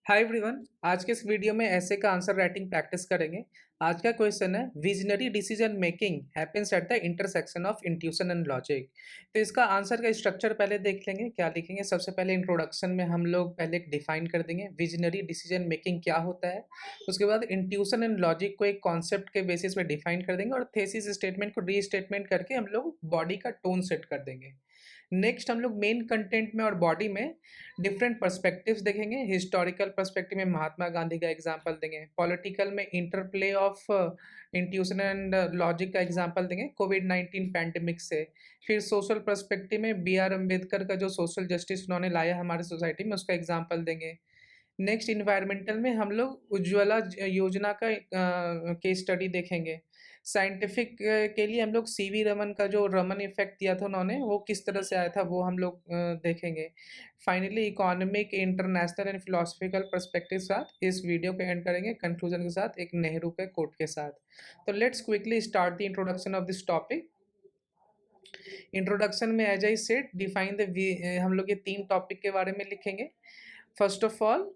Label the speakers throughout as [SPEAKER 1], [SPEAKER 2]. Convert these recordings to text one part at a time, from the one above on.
[SPEAKER 1] Hi everyone. आज के इस वीडियो में ऐसे का आंसर राइटिंग प्रैक्टिस करेंगे। आज का क्वेश्चन है visionary decision making happens at the intersection of intuition and logic. तो इसका आंसर का स्ट्रक्चर पहले देख लेंगे। क्या लिखेंगे? सबसे पहले इंट्रोडक्शन में हम लोग पहले डिफाइन कर देंगे विजनरी डिसीजन मेकिंग क्या होता है। उसके बाद इंट्यूशन एंड लॉजिक को एक कॉन्सेप्ट के बेसिस पे डिफाइन कर देंगे और थेसिस स्टेटमेंट को रीस्टेटमेंट करके हम लोग बॉडी का टोन सेट कर देंगे। नेक्स्ट हम लोग मेन कंटेंट में और बॉडी में डिफरेंट पर्सपेक्टिव्स देखेंगे। हिस्टोरिकल पर्सपेक्टिव में महात्मा गांधी का एग्जांपल देंगे। पॉलिटिकल में interplay of intuition and logic का एग्जांपल देंगे कोविड-19 पैंडेमिक से। फिर सोशल पर्सपेक्टिव में बी आर अम्बेडकर का जो सोशल जस्टिस उन्होंने लाया हमारे सोसाइटी में उसका एग्जांपल देंगे। नेक्स्ट इन्वायरमेंटल में हम लोग उज्ज्वला योजना का केस स्टडी देखेंगे। साइंटिफिक के लिए हम लोग सीवी रमन का जो रमन इफेक्ट दिया था उन्होंने, वो किस तरह से आया था वो हम लोग देखेंगे। Finally economic, international and philosophical perspective के साथ इस वीडियो को एंड करेंगे कंक्लूजन के साथ एक नेहरू के कोट के साथ। तो let's quickly start the introduction of this topic. Introduction में as I said define the, हम लोग ये 3 टॉपिक के बारे में लिखेंगे। First of all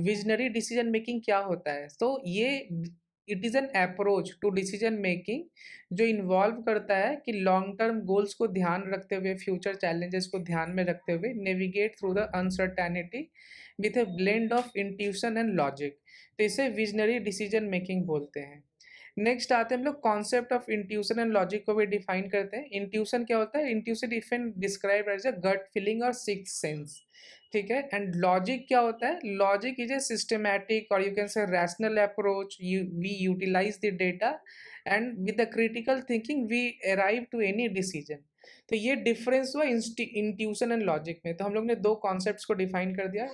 [SPEAKER 1] visionary decision making क्या होता है? तो ये it is an approach to decision making जो इन्वॉल्व करता है कि लॉन्ग टर्म गोल्स को ध्यान रखते हुए, फ्यूचर चैलेंजेस को ध्यान में रखते हुए navigate through the uncertainty with a blend of intuition and logic. तो इसे विजनरी डिसीजन मेकिंग बोलते हैं। नेक्स्ट आते हैं हम लोग concept of intuition and logic को भी डिफाइन करते हैं। इंट्यूशन क्या होता है? Intuition often describe as a gut feeling or sixth sense. ठीक है। एंड लॉजिक क्या होता है? Logic is a systematic or you can say rational approach. We utilize the data and with the critical thinking we arrive to any decision. तो ये difference हुआ intuition and logic में। तो हम लोग ने 2 कॉन्सेप्ट्स को डिफाइन कर दिया,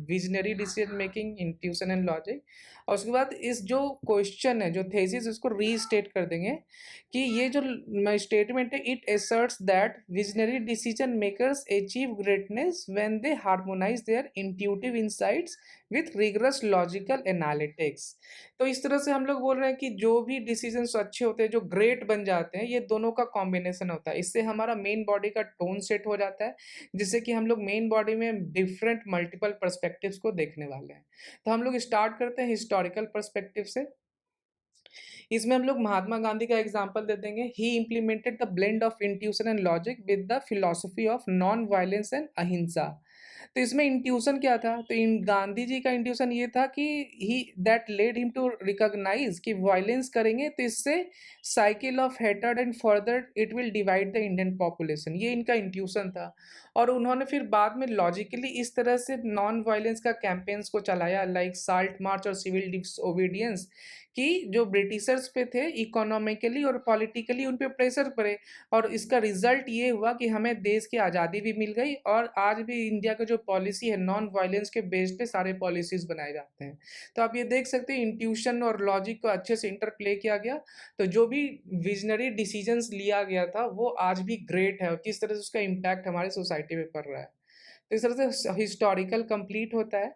[SPEAKER 1] visionary decision making, intuition and logic. और उसके बाद इस जो क्वेश्चन है, जो थेसिस, उसको रीस्टेट कर देंगे कि ये जो स्टेटमेंट है, it asserts that visionary decision makers achieve greatness when they harmonise their intuitive insights with rigorous logical analytics. तो इस तरह से हम लोग बोल रहे हैं कि जो भी डिसीजंस अच्छे होते हैं, जो ग्रेट बन जाते हैं, ये दोनों का कॉम्बिनेशन होता है। इससे हमारा मेन बॉडी का टोन सेट हो जाता है, जिससे कि हम लोग मेन बॉडी में डिफरेंट मल्टीपल पर्सपेक्टिव्स को देखने वाले हैं। तो हम लोग स्टार्ट करते हैं हिस्टोरिकल पर्सपेक्टिव से। इसमें हम लोग महात्मा गांधी का एग्जांपल दे देंगे। He implemented the blend of intuition and logic with the philosophy of non violence and ahimsa. तो इसमें इंट्यूशन क्या था? तो इन गांधी जी का इंट्यूशन ये था कि he that led him to recognize कि वायलेंस करेंगे तो इससे cycle of hatred and further it will divide the Indian population. ये इनका इंट्यूशन था। और उन्होंने फिर बाद में लॉजिकली इस तरह से नॉन वायलेंस का कैंपेन्स को चलाया, लाइक साल्ट मार्च और सिविल डिसओबीडियंस, कि जो ब्रिटिशर्स पे थे इकोनॉमिकली और पॉलिटिकली उन पे प्रेशर पड़े। और इसका रिजल्ट ये हुआ कि हमें देश की आज़ादी भी मिल गई और आज भी इंडिया का जो पॉलिसी है नॉन वायलेंस के बेस पे सारे पॉलिसीज़ बनाए जाते हैं। तो आप ये देख सकते हैं इंट्यूशन और लॉजिक को अच्छे से इंटरप्ले किया गया। तो जो भी विज़नरी डिसीजंस लिया गया था वो आज भी ग्रेट है और किस तरह से उसका इम्पैक्ट हमारी सोसाइटी पे पड़ रहा है। तो इस तरह से हिस्टोरिकल कंप्लीट होता है।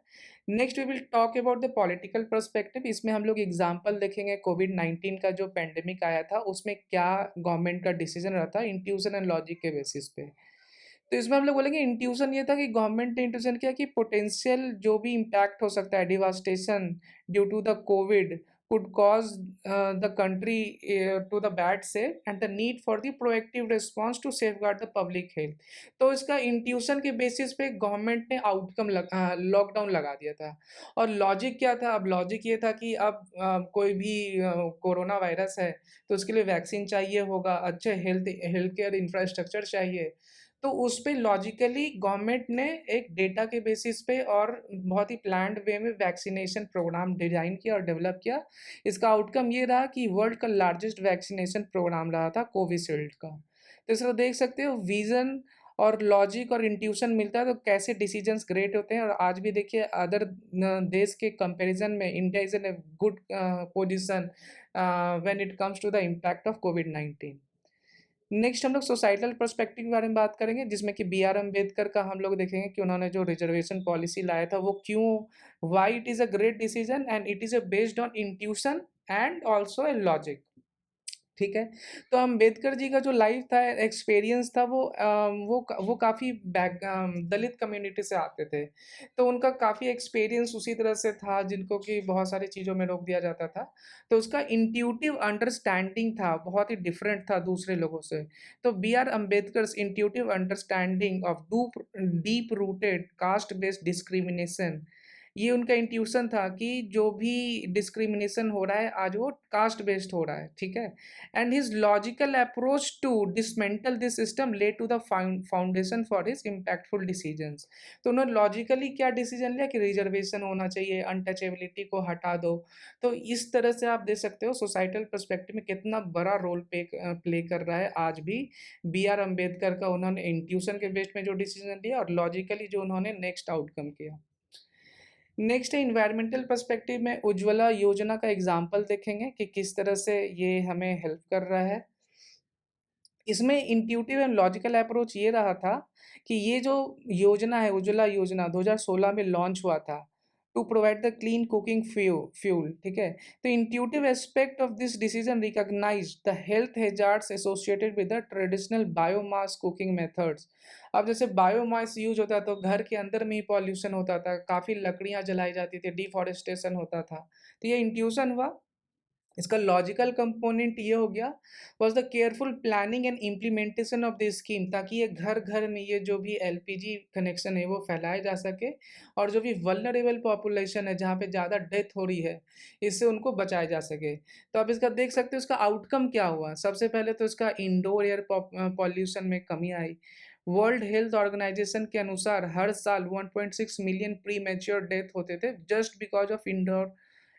[SPEAKER 1] Next we will talk about the political perspective. इसमें हम लोग एग्जांपल देखेंगे कोविड-19 का जो पैंडेमिक आया था उसमें क्या गवर्नमेंट का डिसीजन रहा था इंट्यूशन एंड लॉजिक के बेसिस पे। तो इसमें हम लोग बोलेंगे इंट्यूशन ये था कि गवर्नमेंट ने इंट्यूशन किया कि पोटेंशियल जो भी इम्पैक्ट हो सकता है, devastation due to the COVID could cause the country to the bad state and the need for the proactive response to safeguard the public health। तो इसका इंट्यूशन के बेसिस पे गवर्नमेंट ने आउटकम लॉकडाउन लगा दिया था। और लॉजिक क्या था? अब लॉजिक ये था कि अब कोई भी कोरोना वायरस है तो उसके लिए वैक्सीन चाहिए होगा, अच्छे हेल्थ केयर इंफ्रास्ट्रक्चर चाहिए। तो उस पे लॉजिकली गवर्नमेंट ने एक डेटा के बेसिस पे और बहुत ही प्लान्ड वे में वैक्सीनेशन प्रोग्राम डिज़ाइन किया और डेवलप किया। इसका आउटकम ये रहा कि वर्ल्ड का लार्जेस्ट वैक्सीनेशन प्रोग्राम रहा था कोविशील्ड का। तो इसको देख सकते हो विज़न और लॉजिक और इंट्यूशन मिलता है तो कैसे डिसीजंस ग्रेट होते हैं। और आज भी देखिए अदर देश के कंपैरिजन में India is in a good position when it comes to the impact of कोविड-19। नेक्स्ट हम लोग सोसाइटल पर्सपेक्टिव के बारे में बात करेंगे, जिसमें कि बी आर अम्बेडकर का हम लोग देखेंगे कि उन्होंने जो रिजर्वेशन पॉलिसी लाया था वो क्यों, why it is a great decision and it is a based on intuition and also a logic. ठीक है? तो अम्बेडकर जी का जो लाइफ़ था, एक्सपीरियंस था, वो काफ़ी दलित कम्युनिटी से आते थे। तो उनका काफ़ी एक्सपीरियंस उसी तरह से था जिनको कि बहुत सारी चीज़ों में रोक दिया जाता था। तो उसका इंट्यूटिव अंडरस्टैंडिंग था, बहुत ही डिफरेंट था दूसरे लोगों से। तो B R Ambedkar's intuitive understanding of deep rooted caste based discrimination, ये उनका इंट्यूशन था कि जो भी डिस्क्रिमिनेशन हो रहा है आज वो कास्ट बेस्ड हो रहा है, ठीक है? And his logical approach to dismantle this system led to the foundation for his impactful decisions. तो उन्होंने लॉजिकली क्या डिसीजन लिया कि रिजर्वेशन होना चाहिए, अनटचेबिलिटी को हटा दो। तो इस तरह से आप देख सकते हो सोसाइटल पर्सपेक्टिव में कितना बड़ा रोल प्ले कर रहा है आज भी बी आर अम्बेडकर का, उन्होंने इंट्यूशन के बेस्ड में जो डिसीजन लिया और लॉजिकली जो उन्होंने नेक्स्ट आउटकम किया। नेक्स्ट है एनवायरमेंटल पर्सपेक्टिव में उज्ज्वला योजना का एग्जाम्पल देखेंगे कि किस तरह से ये हमें हेल्प कर रहा है। इसमें इंट्यूटिव एंड लॉजिकल अप्रोच ये रहा था कि ये जो योजना है, उज्ज्वला योजना 2016 में लॉन्च हुआ था to provide the clean cooking fuel, ठीक है? तो intuitive aspect of this decision recognise the health hazards associated with the traditional biomass cooking methods. अब जैसे बायोमास यूज होता तो घर के अंदर में ही पॉल्यूशन होता था, काफ़ी लकड़ियाँ जलाई जाती थी, डिफॉरेस्टेशन होता था। तो ये इंट्यूशन हुआ। इसका लॉजिकल कंपोनेंट ये हो गया was the careful planning and implementation of this scheme, ताकि ये घर घर में ये जो भी एलपीजी कनेक्शन है वो फैलाया जा सके और जो भी वल्नरेबल पॉपुलेशन है जहाँ पे ज़्यादा डेथ हो रही है इससे उनको बचाया जा सके। तो आप इसका देख सकते हो इसका आउटकम क्या हुआ। सबसे पहले तो इसका इंडोर एयर पॉल्यूशन में कमी आई। वर्ल्ड हेल्थ ऑर्गेनाइजेशन के अनुसार हर साल 1.6 मिलियन प्री मैच्योर डेथ होते थे just because of indoor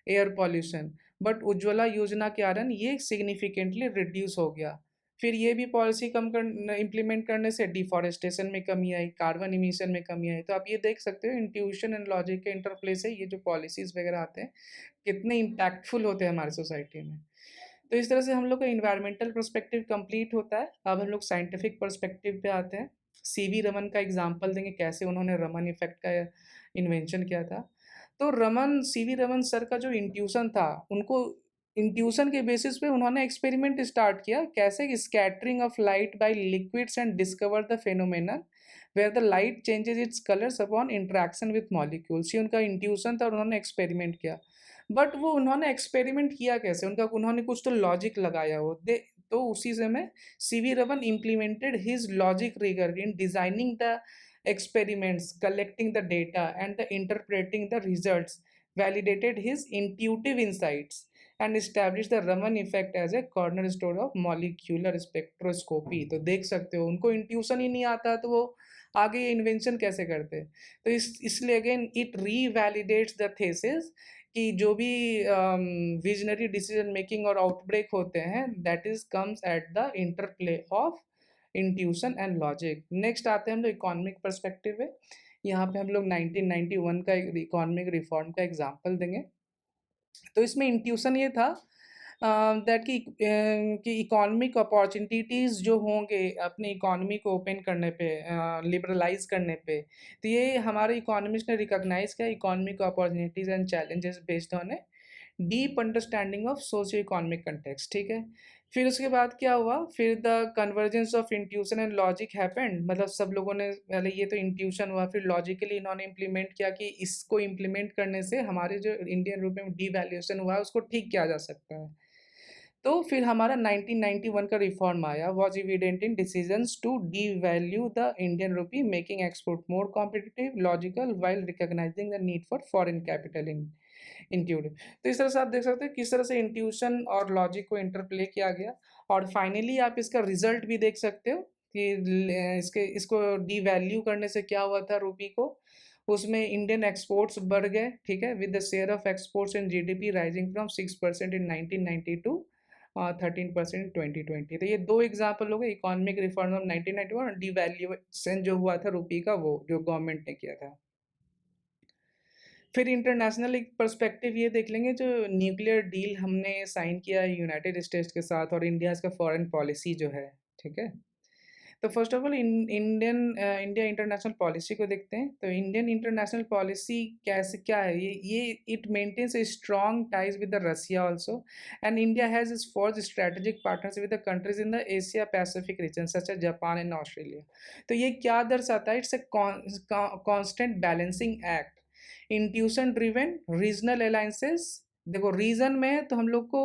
[SPEAKER 1] air pollution. But Ujjwala योजना के कारण ये सिग्निफिकेंटली रिड्यूस हो गया। फिर ये भी पॉलिसी कम कर इम्प्लीमेंट करने से डिफॉरेस्टेशन में कमी आई, कार्बन इमिशन में कमी आई। तो आप ये देख सकते हो इंट्यूशन एंड लॉजिक के इंटरप्ले से ये जो पॉलिसीज़ वगैरह आते हैं, कितने इम्पैक्टफुल होते हैं हमारी सोसाइटी में। तो इस तरह से हम लोग का इन्वायरमेंटल पर्सपेक्टिव कंप्लीट होता है। अब हम लोग साइंटिफिक पर्सपेक्टिव पे आते हैं। सीवी रमन का एग्ज़ाम्पल देंगे कैसे उन्होंने रमन इफ़ेक्ट का इन्वेंशन किया था। तो सीवी रमन सर का जो इंट्यूशन था, उनको इंट्यूशन के बेसिस पे उन्होंने एक्सपेरिमेंट स्टार्ट किया, कैसे कि scattering of light by liquids and discover the phenomenon where the light changes its colours upon interaction with molecules. ये उनका इंट्यूशन था और उन्होंने एक्सपेरिमेंट किया। बट वो उन्होंने एक्सपेरिमेंट किया कैसे? उन्होंने कुछ तो लॉजिक लगाया हो दे। तो उसी समय CV Raman implemented his logic rigour in designing the experiments, collecting the data, and the interpreting the results, validated his intuitive insights, and established the Raman effect as a cornerstone of molecular spectroscopy। तो देख सकते हो उनको intuition ही नहीं आता तो वो आगे इन्वेंशन कैसे करते। तो इसलिए अगेन इट रीवैलिडेट्स द थेसिस कि जो भी विजनरी डिसीजन मेकिंग और आउटब्रेक होते हैं that is comes at the interplay of intuition and logic. Next आते हैं हम लोग इकोनॉमिक पर्सपेक्टिव है। यहाँ पे हम लोग 1991 का इकोनॉमिक रिफॉर्म का एग्जांपल देंगे। तो इसमें इंट्यूशन ये था दैट कि इकोनॉमिक अपॉर्चुनिटीज़ जो होंगे अपनी इकोनॉमी को ओपन करने पे, लिबरलाइज करने पे, तो ये हमारे इकोनॉमिस्ट ने रिकॉग्नाइज किया economic opportunities and challenges based on a deep understanding of socio economic context, ठीक है? फिर उसके बाद क्या हुआ? फिर the convergence of intuition and logic happened, मतलब सब लोगों ने पहले ये तो इंट्यूशन हुआ, फिर लॉजिकली इन्होंने इम्प्लीमेंट किया कि इसको इम्प्लीमेंट करने से हमारे जो इंडियन रुपए में डीवैल्यूएशन हुआ है उसको ठीक किया जा सकता है। तो फिर हमारा 1991 का रिफॉर्म आया was evident in decisions to devalue the Indian rupee making export more competitive logical while recognising the need for foreign capital in intuitive. तो इस तरह से आप देख सकते हैं किस तरह से इंट्यूशन और लॉजिक को इंटरप्ले किया गया और फाइनली आप इसका रिजल्ट भी देख सकते हो कि इसको डीवैल्यू करने से क्या हुआ था रूपी को। उसमें इंडियन एक्सपोर्ट्स बढ़ गए, ठीक है, with the share of exports in GDP rising from 6% इन 1992 और 13% 2020। तो ये दो एग्जाम्पल हो गए इकोनॉमिक रिफॉर्म ऑफ 1991 और डिवैल्यूएशन जो हुआ था रूपी का वो जो गवर्नमेंट ने किया था। फिर इंटरनेशनल एक पर्सपेक्टिव ये देख लेंगे जो न्यूक्लियर डील हमने साइन किया है यूनाइटेड स्टेट्स के साथ और इंडिया का फॉरेन पॉलिसी जो है, ठीक है? तो first of all India international policy को देखते हैं। तो इंडियन इंटरनेशनल पॉलिसी कैसे क्या है, ये it maintains a strong ties with the Russia also, and India has is forge strategic partners with the countries in the Asia Pacific region such as Japan and Australia. तो ये क्या दर्शाता है? It's a constant balancing act, intuition driven regional alliances. देखो region में है तो हम लोग को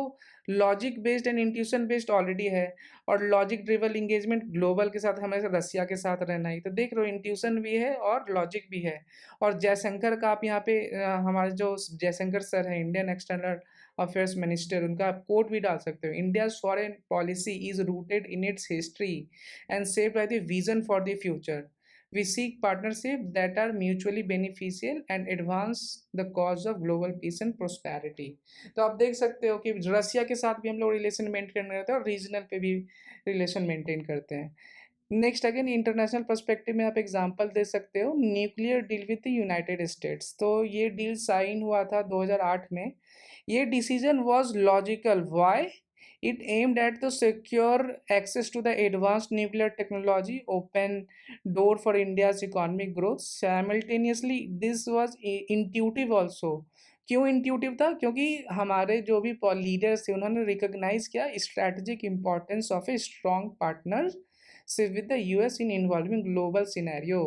[SPEAKER 1] logic based and intuition based already है, और लॉजिक ड्रिवन इंगेजमेंट ग्लोबल के साथ हमें रसिया के साथ रहना ही, तो देख रहे हो इंट्यूशन भी है और लॉजिक भी है। और जयशंकर का आप यहाँ पे हमारे जो जयशंकर सर हैं, इंडियन एक्सटर्नल अफेयर्स मिनिस्टर, उनका आप कोट भी डाल सकते हो, India's foreign policy is rooted in its history and saved by the vision for the future. We seek partnership that are mutually beneficial and advance the cause of global peace and prosperity। तो आप देख सकते हो कि रसिया के साथ भी हम लोग रिलेशन मेंटेन करते हैं और रीजनल पे भी रिलेशन मेंटेन करते हैं। नेक्स्ट अगेन इंटरनेशनल पर्सपेक्टिव में आप एग्जांपल दे सकते हो, nuclear deal with the United states. तो ये डील साइन हुआ था 2008 में। ये decision was logical, why? It aimed at the secure access to the advanced nuclear technology, open door for India's economic growth. Simultaneously, this was intuitive also। क्यों intuitive था? क्योंकि हमारे जो भी लीडर्स थे उन्होंने रिकॉग्नाइज किया strategic importance of a strong partnership with the US in involving global scenario.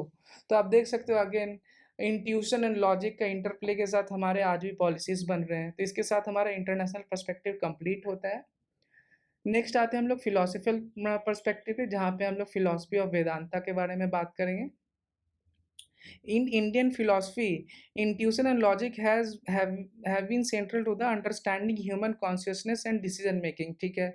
[SPEAKER 1] तो आप देख सकते हो अगेन इंट्यूशन एंड लॉजिक का इंटरप्ले के साथ हमारे आज भी पॉलिसीज बन रहे हैं। तो इसके साथ हमारा इंटरनेशनल पर्सपेक्टिव कंप्लीट होता है। नेक्स्ट आते हैं हम लोग फिलोसफिकल पर्सपेक्टिव पे, जहाँ पे हम लोग फिलोसफी ऑफ वेदांता के बारे में बात करेंगे। In Indian philosophy, intuition and logic have been central to the understanding human consciousness and decision making। ठीक है,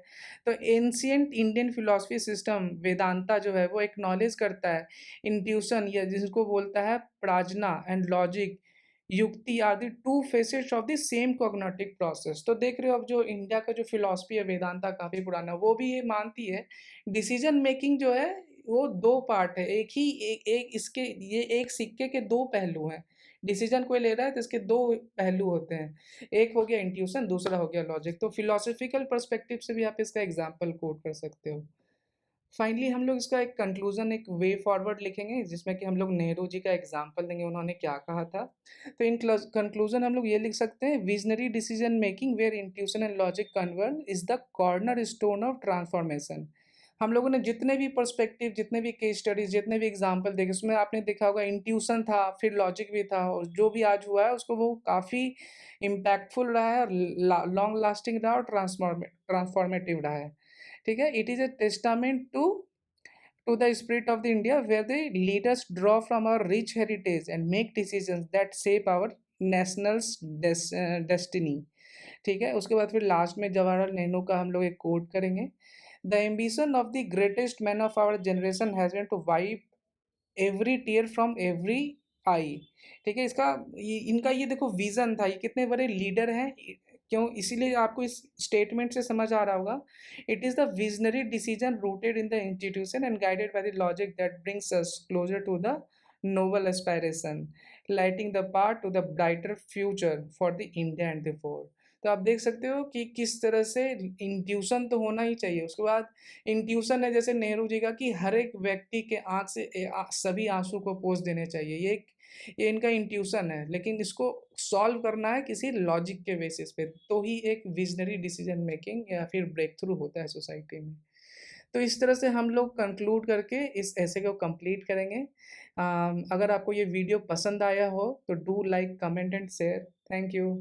[SPEAKER 1] तो ancient Indian philosophy system Vedanta जो है वो एक्नॉलेज करता है इंट्यूशन, या जिसको बोलता है प्राजना, एंड लॉजिक, युक्ति आदि two facets of the same cognitive process. तो देख रहे हो अब जो इंडिया का जो फिलोसफी है वेदांता काफ़ी पुराना, वो भी ये मानती है डिसीजन मेकिंग जो है वो दो पार्ट है, एक ही एक इसके ये एक सिक्के के दो पहलू हैं। डिसीजन कोई ले रहा है तो इसके दो पहलू होते हैं, एक हो गया इंट्यूशन, दूसरा हो गया लॉजिक। तो फिलोसफिकल पर्सपेक्टिव से भी आप इसका एग्जाम्पल कोट कर सकते हो। फाइनली हम लोग इसका एक कंक्लूजन, एक वे फॉरवर्ड लिखेंगे जिसमें कि हम लोग नेहरू जी का एग्जाम्पल देंगे, उन्होंने क्या कहा था। तो इन कंक्लूजन हम लोग ये लिख सकते हैं, visionary decision making where intuition and logic converge is the cornerstone of transformation. हम लोगों ने जितने भी पर्सपेक्टिव, जितने भी केस स्टडीज, जितने भी एग्जाम्पल देखे, उसमें आपने देखा होगा इंट्यूशन था, फिर लॉजिक भी था, और जो भी आज हुआ है उसको वो काफ़ी इम्पैक्टफुल रहा है और लॉन्ग लास्टिंग रहा और ट्रांसफॉर्मेटिव रहा है। ठीक है, it is a testament to the spirit of the India where the leaders draw from our rich heritage and make decisions that shape our national's destiny। ठीक है, उसके बाद फिर लास्ट में जवाहरलाल नेहरू का हम लोग एक कोट करेंगे, the ambition of the greatest man of our generation has been to wipe every tear from every eye. ठीक है, इनका ये देखो विजन था, ये कितने बड़े लीडर हैं, क्यों? इसीलिए आपको इस स्टेटमेंट से समझ आ रहा होगा, it is the visionary decision rooted in the institution and guided by the logic that brings us closer to the noble aspiration, lighting the path to the brighter future for the India and the world. तो आप देख सकते हो कि किस तरह से intuition तो होना ही चाहिए। उसके बाद इंट्यूशन है जैसे नेहरू जी का, कि हर एक व्यक्ति के आँख से सभी आंसू को पोंछ देने चाहिए, ये इनका इंट्यूशन है, लेकिन इसको सॉल्व करना है किसी लॉजिक के बेसिस पे, तो ही एक विजनरी डिसीजन मेकिंग या फिर ब्रेक थ्रू होता है सोसाइटी में। तो इस तरह से हम लोग कंक्लूड करके इस ऐसे को कंप्लीट करेंगे। अगर आपको ये वीडियो पसंद आया हो तो do like, comment and share. Thank you.